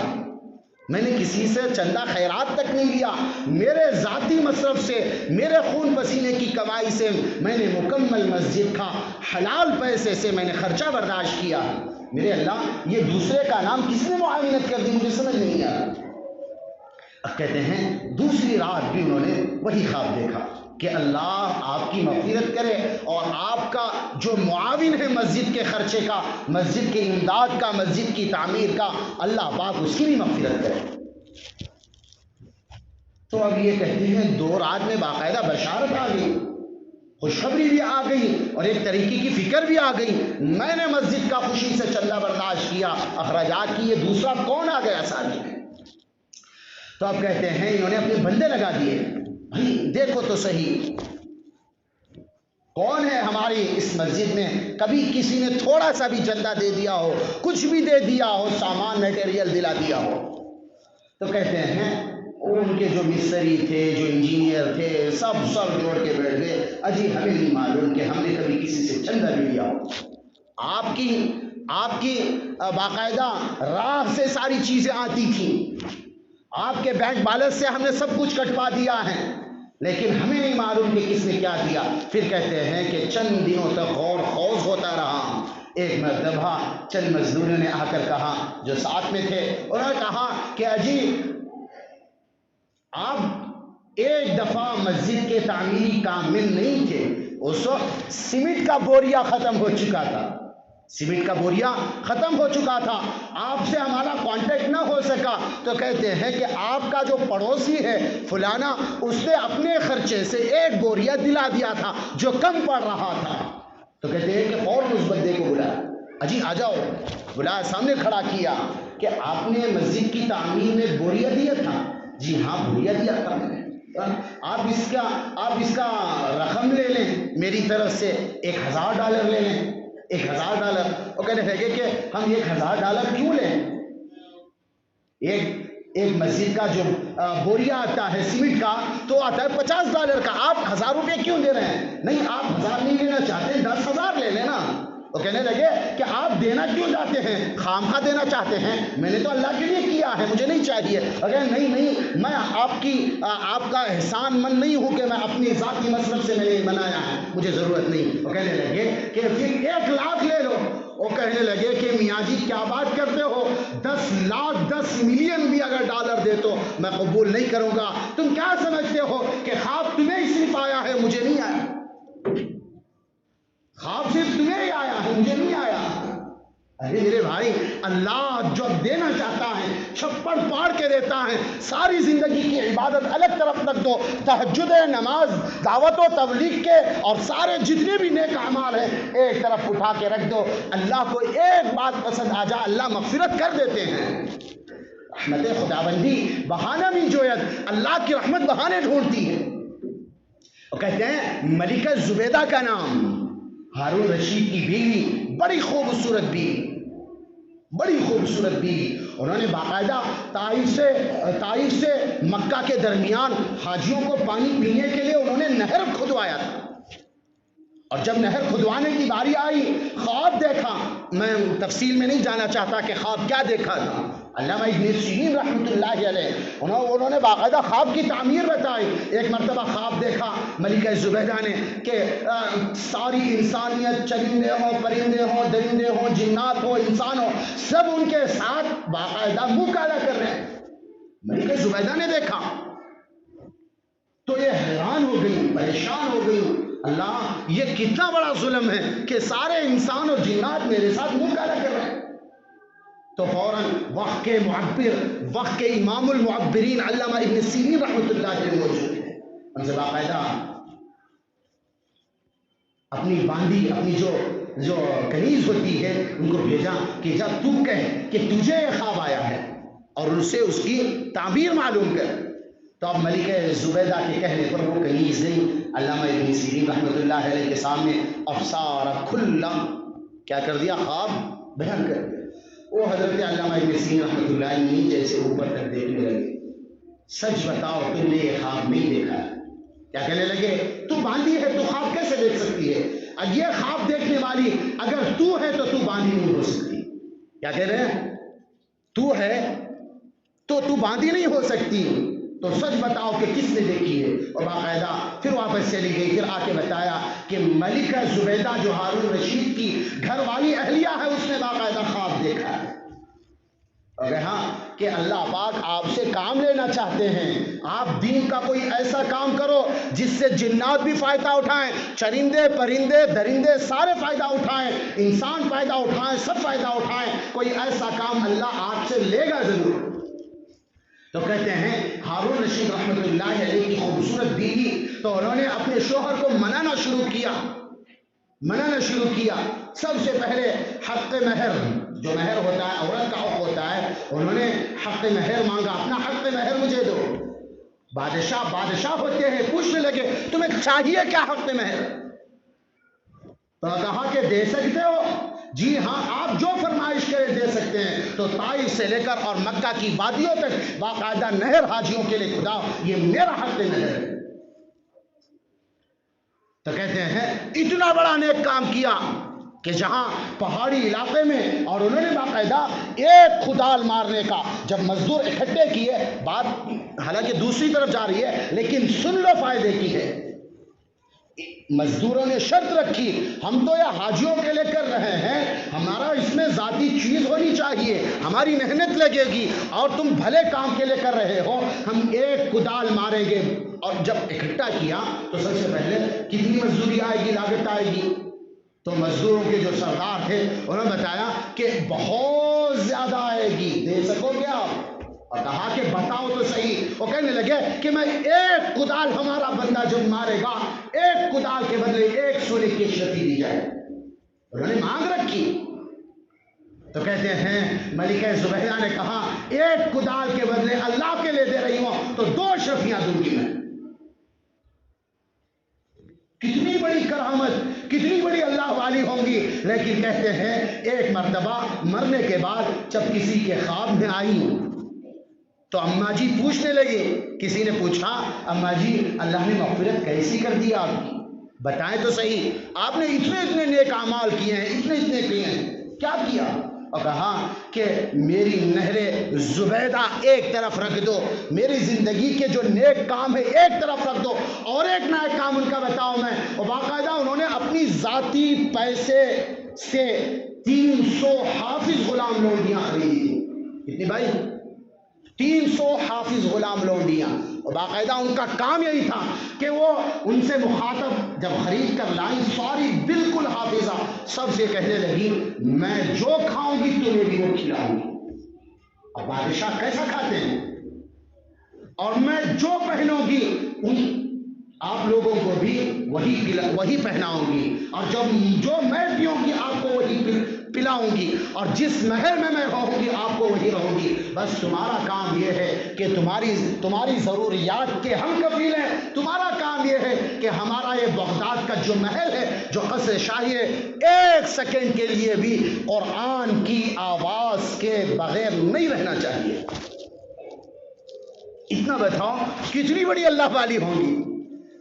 میں نے کسی سے چندہ خیرات تک نہیں لیا، میرے ذاتی مصرف سے، میرے خون پسینے کی کمائی سے میں نے مکمل مسجد کا حلال پیسے سے میں نے خرچہ برداشت کیا۔ میرے اللہ یہ دوسرے کا نام کس نے معاونت کر دی، مجھے سمجھ نہیں آ رہا۔ اب کہتے ہیں دوسری رات بھی انہوں نے وہی خواب دیکھا کہ اللہ آپ کی مغفرت کرے اور آپ کا جو معاون ہے مسجد کے خرچے کا، مسجد کے امداد کا، مسجد کی تعمیر کا، اللہ پاک اس کی بھی مغفرت کرے۔ تو اب یہ کہتے ہیں 2 رات میں باقاعدہ بشارت آ گئی، خوشخبری بھی آ گئی اور ایک طریقے کی فکر بھی آ گئی، میں نے مسجد کا خوشی سے چندہ برداشت کیا، اخراجات کی، یہ دوسرا کون آ گیا ساتھ میں؟ تو اب کہتے ہیں انہوں نے اپنے بندے لگا دیے، بھائی دیکھو تو صحیح کون ہے ہماری اس مسجد میں کبھی کسی نے تھوڑا سا بھی چندہ دے دیا ہو، کچھ بھی دے دیا ہو، سامان میٹیریل دلا دیا ہو۔ تو کہتے ہیں ان کے جو مستری تھے، جو انجینئر تھے، سب جوڑ کے بیٹھ گئے، اجی ہمیں نہیں معلوم کہ ہم نے کبھی کسی سے چندہ بھی لیا ہو، آپ کی باقاعدہ راہ سے ساری چیزیں آتی تھیں، آپ کے بینک بیلنس سے ہم نے سب کچھ کٹوا دیا ہے، لیکن ہمیں نہیں معلوم کہ کس نے کیا دیا۔ پھر کہتے ہیں کہ چند دنوں تک غور خوض ہوتا رہا، ایک مرتبہ چند مزدوروں نے آ کر کہا جو ساتھ میں تھے، انہوں نے کہا کہ اجی آپ ایک دفعہ مسجد کے تعمیری کامل نہیں تھے، اس وقت سیمنٹ کا بوریا ختم ہو چکا تھا، سیمنٹ کا بوریا ختم ہو چکا تھا، آپ سے ہمارا کانٹیکٹ نہ ہو سکا۔ تو کہتے ہیں کہ آپ کا جو پڑوسی ہے فلانا، اس نے اپنے خرچے سے 1 بوریا دلا دیا تھا جو کم پڑ رہا تھا۔ تو کہتے ہیں کہ فوراً اس بندے کو بلایا، اجی آ جاؤ، بلایا، سامنے کھڑا کیا کہ آپ نے مسجد کی تعمیر میں بوریا دیا تھا؟ جی ہاں بوریا دیا تھا میں نے۔ آپ اس کا رقم لے لیں، میری طرف سے $1000 لے لیں، $1000۔ وہ کہنے لگے کہ ہم $1000 کیوں لیں؟ ایک مسجد کا جو بوریا آتا ہے سیمنٹ کا تو آتا ہے $50 کا، آپ $1000 کیوں دے رہے ہیں؟ نہیں، آپ 1000 نہیں لینا چاہتے، 10,000 لے لینا۔ وہ کہنے لگے کہ آپ دینا کیوں چاہتے ہیں؟ خامخواہ دینا چاہتے ہیں؟ میں نے تو اللہ کے لیے کیا ہے، مجھے نہیں چاہیے۔ اگر نہیں، میں آپ کا احسان مند نہیں ہوں کہ میں اپنی ذاتی مصرف سے میں نے بنایا ہے، مجھے ضرورت نہیں۔ وہ کہنے لگے کہ پھر 1 لاکھ لے لو۔ وہ کہنے لگے کہ میاں جی کیا بات کرتے ہو، 10 لاکھ 10 ملین بھی اگر ڈالر دے تو میں قبول نہیں کروں گا۔ تم کیا سمجھتے ہو کہ خواب تمہیں ہی صرف آیا ہے، مجھے نہیں آیا؟ خواب صرف تمہیں ہی آیا ہے، مجھے نہیں آیا۔ ارے میرے بھائی، اللہ جو دینا چاہتا ہے چھپڑ پاڑ کے دیتا ہے۔ ساری زندگی کی عبادت الگ طرف رکھ دو، تہجد، نماز، دعوت و تبلیغ کے اور سارے جتنے بھی نیک اعمال ہیں ایک طرف اٹھا کے رکھ دو، اللہ کو ایک بات پسند آ جائے، اللہ مغفرت کر دیتے ہیں۔ رحمت خداوندی بہانہ بھی جویت، اللہ کی رحمت بہانے ڈھونڈتی ہے۔ وہ کہتے ہیں ملکہ زبیدہ کا نام، ہارون رشید کی بیوی، بڑی خوبصورت بیوی، انہوں نے باقاعدہ طائف سے مکہ کے درمیان حاجیوں کو پانی پینے کے لیے انہوں نے نہر کھدوایا تھا، اور جب نہر کھدوانے کی باری آئی خواب دیکھا۔ میں تفصیل میں نہیں جانا چاہتا کہ خواب کیا دیکھا تھا۔ علامہ ابن سیرین رحمۃ اللہ علیہ انہوں نے باقاعدہ خواب کی تعمیر بتائی۔ ایک مرتبہ خواب دیکھا ملکہ زبیدہ نے کہ ساری انسانیت، چرندے ہوں، پرندے ہوں، درندے ہوں، جنات ہوں، انسان ہوں، سب ان کے ساتھ باقاعدہ منہ کالا کر رہے ہیں۔ ملکہ زبیدہ نے دیکھا تو یہ حیران ہو گئی، پریشان ہو گئی، اللہ یہ کتنا بڑا ظلم ہے کہ سارے انسان اور جنات میرے ساتھ منہ کالا کر رہے ہیں۔ تو فوراً وقت کے معبر، وقت کے امام المعبرین علامہ ابن سیرین رحمۃ اللہ علیہ موجود ہیں، ان سے باقاعدہ اپنی باندی، اپنی جو کنیز ہوتی ہے ان کو بھیجا کہ جا تو کہہ کہ تجھے یہ خواب آیا ہے اور ان سے اس کی تعبیر معلوم کر۔ تو اب ملکہ زبیدہ کے کہنے پر وہ کنیز گئی علامہ ابن سیرین رحمۃ اللہ علیہ کے سامنے، افسار کھلا کیا کر دیا، خواب بیان کر دیا۔ وہ حضرت علامہ ابن سیرین رحمۃ اللہ علیہ نیچے سے اوپر تک دیکھنے لگے، سچ بتاؤ تم نے یہ خواب نہیں دیکھا ہے؟ کیا کہنے لگے، تو باندھی ہے تو خواب کیسے دیکھ سکتی ہے؟ یہ خواب دیکھنے والی اگر تو ہے تو تو باندھی نہیں ہو سکتی۔ کیا کہہ رہے ہیں، تو ہے تو تو باندھی نہیں ہو سکتی، تو سچ بتاؤ کہ کس نے دیکھی ہے؟ اور باقاعدہ پھر واپس چلی گئی، پھر آ کے بتایا کہ ملکہ زبیدہ جو ہارون رشید کی گھر والی اہلیہ ہے اس نے باقاعدہ خواب دیکھا ہے۔ اور ہاں کہ اللہ پاک آپ سے کام لینا چاہتے ہیں، آپ دین کا کوئی ایسا کام کرو جس سے جنات بھی فائدہ اٹھائیں، چرندے پرندے درندے سارے فائدہ اٹھائیں، انسان فائدہ اٹھائیں، سب فائدہ اٹھائیں، کوئی ایسا کام اللہ آپ سے لے گا ضرور۔ تو کہتے ہیں ہارون رشید رحمۃ اللہ علیہ کی خوبصورت بیوی، تو انہوں نے اپنے شوہر کو منانا شروع کیا۔ سب سے پہلے حق مہر، جو مہر ہوتا ہے عورت کا حق ہوتا ہے، انہوں نے حق مہر مانگا، اپنا حق مہر مجھے دو۔ بادشاہ ہوتے ہیں، پوچھنے لگے تمہیں چاہیے کیا حق مہر؟ تو کہا کہ دے سکتے ہو، جی ہاں آپ جو فرمائش کریں دے سکتے ہیں۔ تو طائف سے لے کر اور مکہ کی وادیوں تک باقاعدہ نہر حاجیوں کے لیے خدا یہ میرا حق نہر ہے۔ تو کہتے ہیں اتنا بڑا نیک کام کیا کہ جہاں پہاڑی علاقے میں، اور انہوں نے باقاعدہ ایک کھدال مارنے کا، جب مزدور اکٹھے کیے، بات حالانکہ دوسری طرف جا رہی ہے لیکن سن لو فائدے کی ہے، مزدوروں نے شرط رکھی ہم تو یہ حاجیوں کے لیے کر رہے ہیں، ہمارا اس میں ذاتی چیز ہونی چاہیے، ہماری محنت لگے گی، اور تم بھلے کام کے لیے کر رہے ہو، ہم ایک کدال ماریں گے۔ اور جب اکٹھا کیا تو سب سے پہلے کتنی مزدوری آئے گی، لاگت آئے گی؟ تو مزدوروں کے جو سردار تھے انہوں نے بتایا کہ بہت زیادہ آئے گی، دے سکو گے آپ؟ اور کہا کہ بتاؤ تو صحیح۔ وہ کہنے لگے کہ میں ایک کدال ہمارا بندہ جب مارے گا، ایک کدال کے بدلے 1 سونے کی اشرفی دی جائے۔ انہوں نے مانگ رکھی۔ تو کہتے ہیں ملکہ زبیدہ نے کہا 1 کدال کے بدلے اللہ کے لیے دے رہی ہوں تو 2 اشرفیاں دوں گی میں۔ کتنی بڑی کرامت، کتنی بڑی اللہ والی ہوں گی۔ لیکن کہتے ہیں ایک مرتبہ مرنے کے بعد جب کسی کے خواب میں آئی تو اماں جی پوچھنے لگے، کسی نے پوچھا اماں جی اللہ نے مغفرت کیسی کر دی آپ کی، بتائیں تو صحیح، آپ نے اتنے اتنے نیک اعمال کیے ہیں، اتنے کیے ہیں، کیا کیا؟ اور کہا کہ میری نہر زبیدہ ایک طرف رکھ دو، میری زندگی کے جو نیک کام ہے ایک طرف رکھ دو، اور ایک نیک کام ان کا بتاؤ میں۔ اور باقاعدہ انہوں نے اپنی ذاتی پیسے سے 300 حافظ غلام لونڈیاں خریدی تھی۔ کتنی بھائی؟ 300 حافظ غلام لونڈیاں۔ اور باقاعدہ ان کا کام یہی تھا کہ وہ ان سے مخاطب جب خرید کر لائیں ساری بالکل حافظہ، سب سے کہنے لگی میں جو کھاؤں گی تمہیں بھی وہ کھلاؤں گی۔ اب بادشاہ کیسا کھاتے ہیں؟ اور میں جو پہنوں گی آپ لوگوں کو بھی وہی پہناؤں گی، اور جب جو میں پیوں گی آپ کو وہی پلاؤں گی، اور جس محل میں رہوں گی آپ کو وہی رہوں گی۔ بس تمہارا کام یہ ہے کہ تمہاری ضروریات کے ہم کفیل ہیں، تمہارا کام یہ ہے کہ ہمارا یہ بغداد کا جو محل ہے، جو قصر شاہی ہے، ایک سیکنڈ کے لیے بھی قرآن کی آواز کے بغیر نہیں رہنا چاہیے۔ اتنا بتاؤ کتنی بڑی اللہ والی ہوں گی۔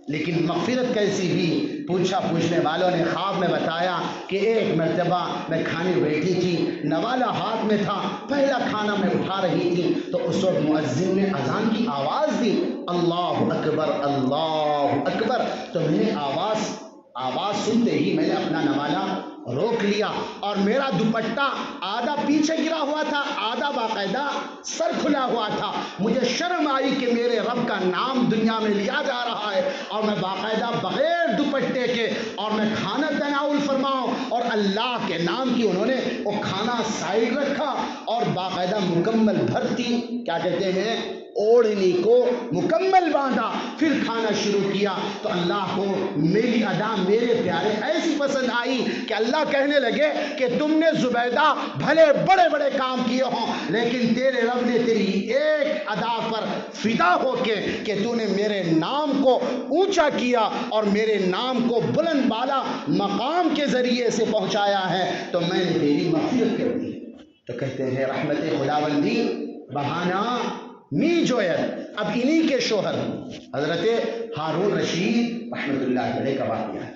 لیکن مغفرت کیسی ہوئی؟ پوچھنے والوں نے خواب میں بتایا کہ ایک مرتبہ میں کھانے بیٹھی تھی، نوالا ہاتھ میں تھا، پہلا کھانا میں اٹھا رہی تھی، تو اس وقت مؤذن نے اذان کی آواز دی، اللہ اکبر اللہ اکبر، تو میں نے آواز سنتے ہی میں نے اپنا نوالا روک لیا، اور میرا دوپٹہ آدھا پیچھے گرا ہوا تھا، آدھا باقاعدہ سر کھلا ہوا تھا۔ مجھے شرم آئی کہ میرے رب کا نام دنیا میں لیا جا رہا ہے، اور میں باقاعدہ بغیر دوپٹے کے اور میں کھانا تناول فرماؤں، اور اللہ کے نام کی انہوں نے وہ کھانا سائڈ رکھا اور باقاعدہ مکمل بھرتی کیا کہتے ہیں اوڑھنی کو مکمل باندھا، پھر کھانا شروع کیا۔ تو اللہ کو میری ادا میرے پیارے ایسی پسند آئی کہ اللہ کہنے لگے کہ تم نے زبیدہ بھلے بڑے بڑے کام کیے ہوں، لیکن تیرے رب نے تیری ایک ادا پر فدا ہو کے کہ تو نے میرے نام کو اونچا کیا اور میرے نام کو بلند بالا مقام کے ذریعے سے پہنچایا ہے، تو میں نے تیری مغفرت کر دی۔ تو کہتے ہیں رحمت خداوندی بہانہ می جویت، اب انہی کے شوہر حضرت ہارون رشید رحمت اللہ علیہ کا واقعہ ہے۔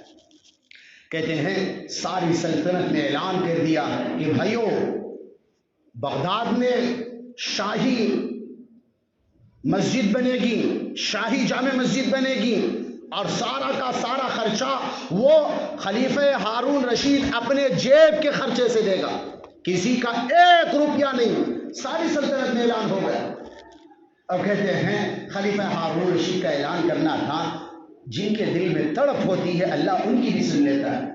کہتے ہیں ساری سلطنت نے اعلان کر دیا کہ بھائیو بغداد میں شاہی مسجد بنے گی، شاہی جامع مسجد بنے گی، اور سارا کا سارا خرچہ وہ خلیفہ ہارون رشید اپنے جیب کے خرچے سے دے گا، کسی کا ایک روپیہ نہیں۔ ساری سلطنت میں اعلان ہو گیا۔ اب کہتے ہیں خلیفہ ہارون رشید کا اعلان کرنا تھا، جن کے دل میں تڑپ ہوتی ہے اللہ ان کی بھی سن لیتا ہے،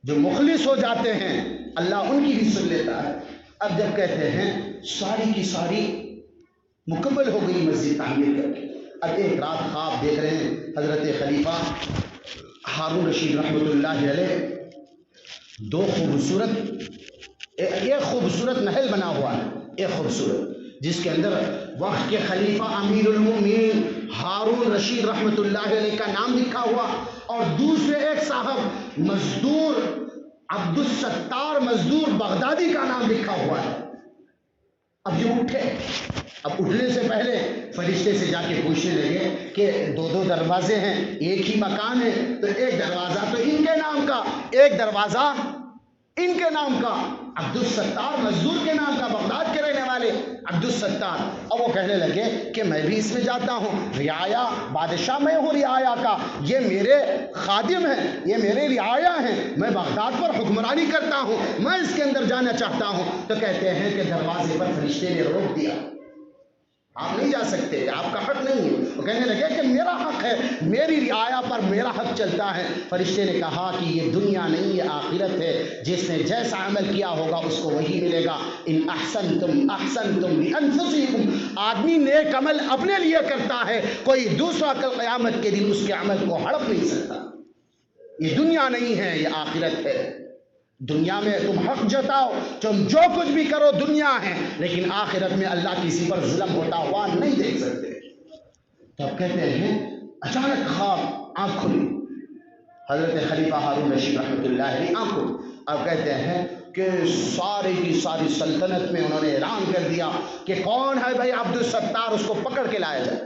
جو مخلص ہو جاتے ہیں اللہ ان کی بھی سن لیتا ہے۔ اب جب کہتے ہیں ساری کی ساری مکمل ہو گئی مسجد تعمیر کر کے، اب ایک رات خواب دیکھ رہے ہیں حضرت خلیفہ ہارون رشید رحمۃ اللہ علیہ، ایک خوبصورت محل بنا ہوا ہے، ایک خوبصورت، جس کے اندر وقت کے خلیفہ امیر المؤمنین ہارون رشید رحمۃ اللہ علیہ کا نام لکھا ہوا، اور دوسرے ایک صاحب مزدور عبدالستار مزدور بغدادی کا نام لکھا ہوا ہے۔ اب یہ اٹھے، اب اٹھنے سے پہلے فرشتے سے جا کے پوچھنے لگے کہ دو دروازے ہیں، ایک ہی مکان ہے، تو ایک دروازہ تو ان کے نام کا، ایک دروازہ ان کے نام کا، عبدالستار مزدور کے نام کا، بغداد کے رہنے والے عبدالستار۔ اور وہ کہنے لگے کہ میں بھی اس میں جاتا ہوں، رعایا بادشاہ میں ہوں رعایا کا، یہ میرے خادم ہیں، یہ میرے رعایا ہیں، میں بغداد پر حکمرانی کرتا ہوں، میں اس کے اندر جانا چاہتا ہوں۔ تو کہتے ہیں کہ دروازے پر فرشتے نے روک دیا، آپ نہیں جا سکتے، آپ کا حق نہیں ہے۔ وہ کہنے لگے کہ میرا حق ہے، میری رعایا پر میرا حق چلتا ہے۔ فرشتے نے کہا کہ یہ دنیا نہیں، یہ آخرت ہے، جس نے جیسا عمل کیا ہوگا اس کو وہی ملے گا۔ ان احسنتم احسنتم لانفسکم، آدمی نیک عمل اپنے لیے کرتا ہے، کوئی دوسرا کل قیامت کے دن اس کے عمل کو ہڑپ نہیں سکتا۔ یہ دنیا نہیں ہے، یہ آخرت ہے۔ دنیا میں تم حق جتاؤ، تم جو کچھ بھی کرو دنیا ہے، لیکن آخرت میں اللہ کسی پر ظلم ہوتا ہوا نہیں دیکھ سکتے۔ تو اب کہتے ہیں اچانک خواب آنکھ کھلی، حضرت خلیفہ ہارون رشید رحمۃ اللہ علیہ آنکھ کھلی۔ اب کہتے ہیں کہ سارے کی ساری سلطنت میں انہوں نے اعلان کر دیا کہ کون ہے بھائی عبد الستار، اس کو پکڑ کے لایا جائے۔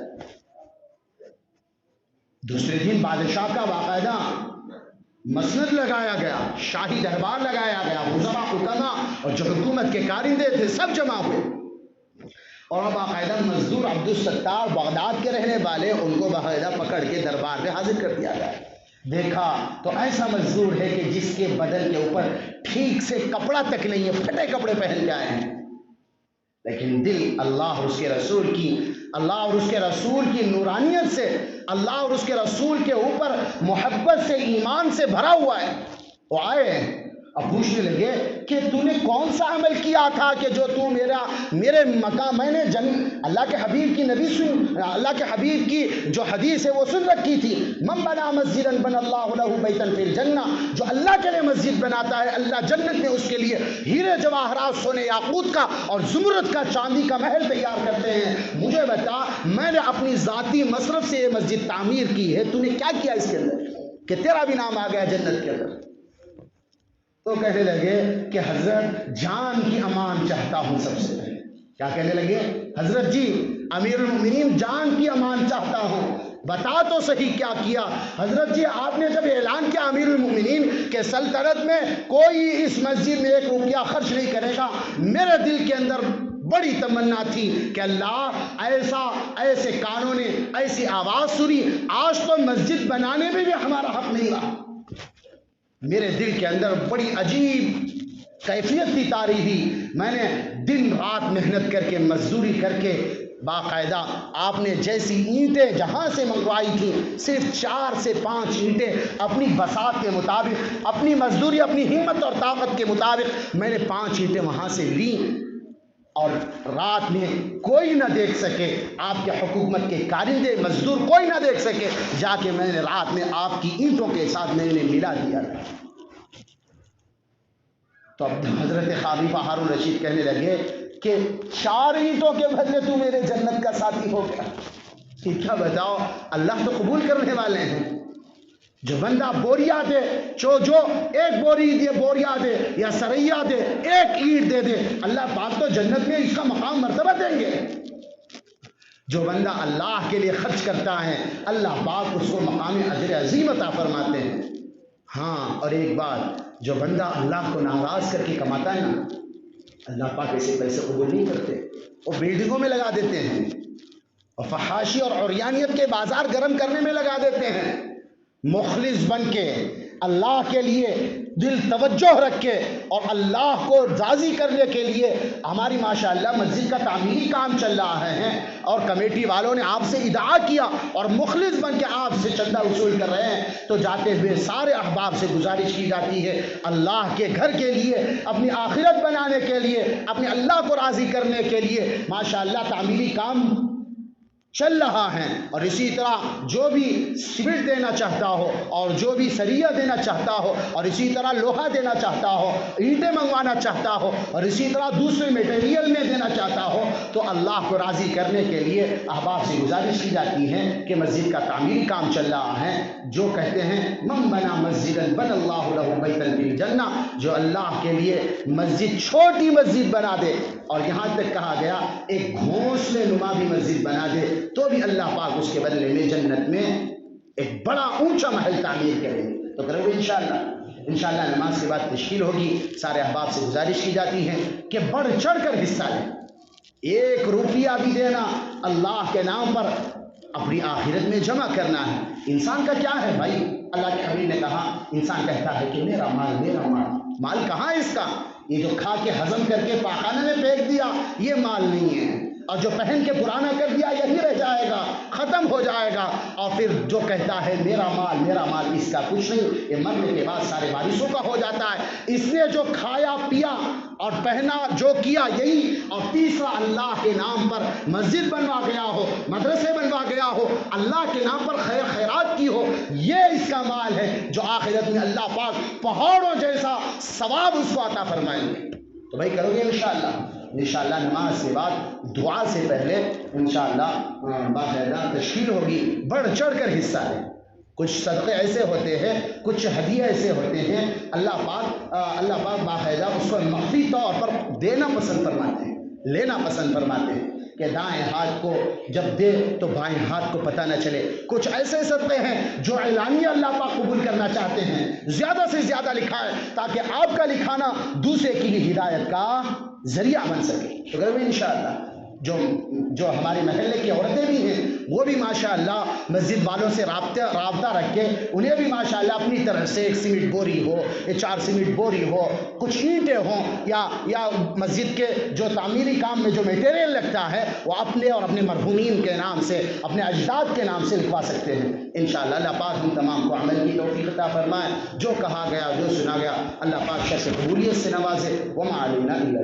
دوسرے دن بادشاہ کا باقاعدہ مسند لگایا گیا، شاہی دربار لگایا گیا، وزراء حکما اور جو حکومت کے کارندے تھے سب جمع ہوئے، اور باقاعدہ مزدور عبد الستار بغداد کے رہنے والے ان کو باقاعدہ پکڑ کے دربار میں حاضر کر دیا گیا۔ دیکھا تو ایسا مزدور ہے کہ جس کے بدن کے اوپر ٹھیک سے کپڑا تک نہیں ہے، پھٹے کپڑے پہن کے آئے ہیں، لیکن دل اللہ اور اس کے رسول کی نورانیت سے، اللہ اور اس کے رسول کے اوپر محبت سے، ایمان سے بھرا ہوا ہے۔ وہ آئے اب پوچھنے لگے کہ تو نے کون سا عمل کیا تھا کہ جو تو میرے مقام، میں نے اللہ کے حبیب کی جو حدیث ہے وہ سن رکھی تھی، من بنا مسجدا بنى اللہ له بیتا فی الجنہ، جو اللہ کے لیے مسجد بناتا ہے اللہ جنت میں اس کے لیے ہیرے جواہرات، سونے یاقوت کا اور زمرد کا، چاندی کا محل تیار کرتے ہیں۔ مجھے بتا، میں نے اپنی ذاتی مصرف سے یہ مسجد تعمیر کی ہے، تو نے کیا کیا اس کے اندر کہ تیرا بھی نام آ گیا جنت کے اندر؟ تو کہنے لگے کہ حضرت جان کی امان چاہتا ہوں سب سے پہلے۔ کیا کہنے لگے؟ حضرت جی امیر المومنین جان کی امان چاہتا ہوں، بتا تو صحیح کیا کیا؟ حضرت جی آپ نے جب اعلان کیا امیر المومنین کہ سلطنت میں کوئی اس مسجد میں 1 روپیہ خرچ نہیں کرے گا، میرے دل کے اندر بڑی تمنا تھی کہ اللہ ایسے کانوں نے ایسی آواز سنی، آج تو مسجد بنانے میں بھی ہمارا حق نہیں رہا۔ میرے دل کے اندر بڑی عجیب کیفیت تھی تاریخی، میں نے دن رات محنت کر کے، مزدوری کر کے، باقاعدہ آپ نے جیسی اینٹیں جہاں سے منگوائی تھی، صرف 4 سے 5 اینٹیں اپنی بساط کے مطابق، اپنی مزدوری، اپنی ہمت اور طاقت کے مطابق میں نے 5 اینٹیں وہاں سے لیں، اور رات میں کوئی نہ دیکھ سکے، آپ کے حکومت کے کارندے مزدور کوئی نہ دیکھ سکے، جا کے میں نے رات میں آپ کی اینٹوں کے ساتھ میں نے ملا دیا تھا۔ تو اب حضرت خلیفہ ہارون رشید کہنے لگے کہ 4 اینٹوں کے بدلے تو میرے جنت کا ساتھی ہو گیا۔ کیا بتاؤ، اللہ تو قبول کرنے والے ہیں۔ جو بندہ بوریا دے، جو 1 بوری دے، بوریا دے یا سریا دے، 1 اینٹ دے دے، اللہ پاک تو جنت میں اس کا مقام مرتبہ دیں گے۔ جو بندہ اللہ کے لیے خرچ کرتا ہے اللہ پاک اس کو مقام اجر عظیم عطا فرماتے ہیں۔ ہاں، اور ایک بات، جو بندہ اللہ کو ناراض کر کے کماتا ہے نا، اللہ پاک ایسے پیسے قبول نہیں کرتے، وہ بلڈنگوں میں لگا دیتے ہیں، اور فحاشی اور عریانیت کے بازار گرم کرنے میں لگا دیتے ہیں۔ مخلص بن کے، اللہ کے لیے دل توجہ رکھ کے اور اللہ کو راضی کرنے کے لیے، ہماری ماشاءاللہ مسجد کا تعمیری کام چل رہا ہے، اور کمیٹی والوں نے آپ سے ادعا کیا اور مخلص بن کے آپ سے چندہ وصول کر رہے ہیں، تو جاتے ہوئے سارے احباب سے گزارش کی جاتی ہے، اللہ کے گھر کے لیے، اپنی آخرت بنانے کے لیے، اپنے اللہ کو راضی کرنے کے لیے ماشاءاللہ تعمیری کام چل رہا ہے، اور اسی طرح جو بھی سیمنٹ دینا چاہتا ہو، اور جو بھی سریہ دینا چاہتا ہو، اور اسی طرح لوہا دینا چاہتا ہو، اینٹیں منگوانا چاہتا ہو، اور اسی طرح دوسرے میٹیریل میں دینا چاہتا ہو، تو اللہ کو راضی کرنے کے لیے احباب سے گزارش کی جاتی ہے کہ مسجد کا تعمیری کام چل رہا ہے۔ جو کہتے ہیں من بنا مسجدا بنى اللہ له بیتا فی الجنہ، جو اللہ کے لیے مسجد، چھوٹی مسجد بنا دے، اور یہاں تک کہا گیا ایک گھونسلے نما بھی مسجد بنا دے، تو بھی اللہ پاک اس کے بدلے میں جنت میں ایک بڑا اونچا محل تعمیر کریں گے۔ تو کرو گے انشاءاللہ؟ انشاءاللہ نماز کے بعد تشکیل ہوگی، سارے احباب سے گزارش کی جاتی ہے کہ بڑھ چڑھ کر حصہ لیں، 1 روپیہ بھی دینا اللہ کے نام پر اپنی آخرت میں جمع کرنا ہے۔ انسان کا کیا ہے بھائی؟ اللہ کے حبیب نے کہا، انسان کہتا ہے کہ میرا مال، میرا مال، مال کہاں ہے اس کا؟ یہ جو کھا کے ہضم کر کے پاخانے میں پھینک دیا یہ مال نہیں ہے، اور جو پہن کے پرانا کر دیا یہی رہ جائے گا، ختم ہو جائے گا۔ اور پھر جو کہتا ہے میرا مال، میرا مال، اس کا کچھ نہیں، یہ مرنے کے بعد سارے وارثوں کا ہو جاتا ہے۔ اس نے جو کھایا پیا اور پہنا جو کیا یہی، اور تیسرا اللہ کے نام پر مسجد بنوا گیا ہو، مدرسے بنوا گیا ہو، اللہ کے نام پر خیر خیرات کی ہو، یہ اس کا مال ہے، جو آخرت میں اللہ پاک پہاڑوں جیسا ثواب اس کو عطا فرمائیں گے۔ تو بھائی کرو گے انشاءاللہ؟ انشاءاللہ نماز کے بعد دعا سے پہلے انشاءاللہ باقاعدہ تشکیل ہوگی، بڑھ چڑھ کر حصہ لیں۔ کچھ صدقے ایسے ہوتے ہیں، کچھ ہدیے ایسے ہوتے ہیں، اللہ پاک باقاعدہ اس کو مخفی طور پر دینا پسند فرماتے ہیں، لینا پسند فرماتے ہیں کہ دائیں ہاتھ کو جب دے تو بائیں ہاتھ کو پتہ نہ چلے۔ کچھ ایسے صدقے ہیں جو اعلانیہ اللہ پاک قبول کرنا چاہتے ہیں، زیادہ سے زیادہ لکھائیں تاکہ آپ کا لکھانا دوسرے کے لیے ہدایت کا ذریعہ بن سکے۔ تو اگر انشاءاللہ جو ہمارے محلے کی عورتیں بھی ہیں وہ بھی ماشاءاللہ مسجد والوں سے رابطہ رکھ کے انہیں بھی ماشاءاللہ اپنی طرف سے ایک سیمنٹ بوری ہو یا 4 سیمنٹ بوری ہو، کچھ اینٹیں ہوں یا مسجد کے جو تعمیری کام میں جو میٹیریل لگتا ہے وہ اپنے اور اپنے مرحومین کے نام سے، اپنے اجداد کے نام سے لکھوا سکتے ہیں۔ انشاءاللہ اللہ پاک ہم تمام کو عمل کی توفیق عطا فرمائے۔ جو کہا گیا، جو سنا گیا، اللہ پاک شرف قبولیت سے نوازے۔ وما علینا الا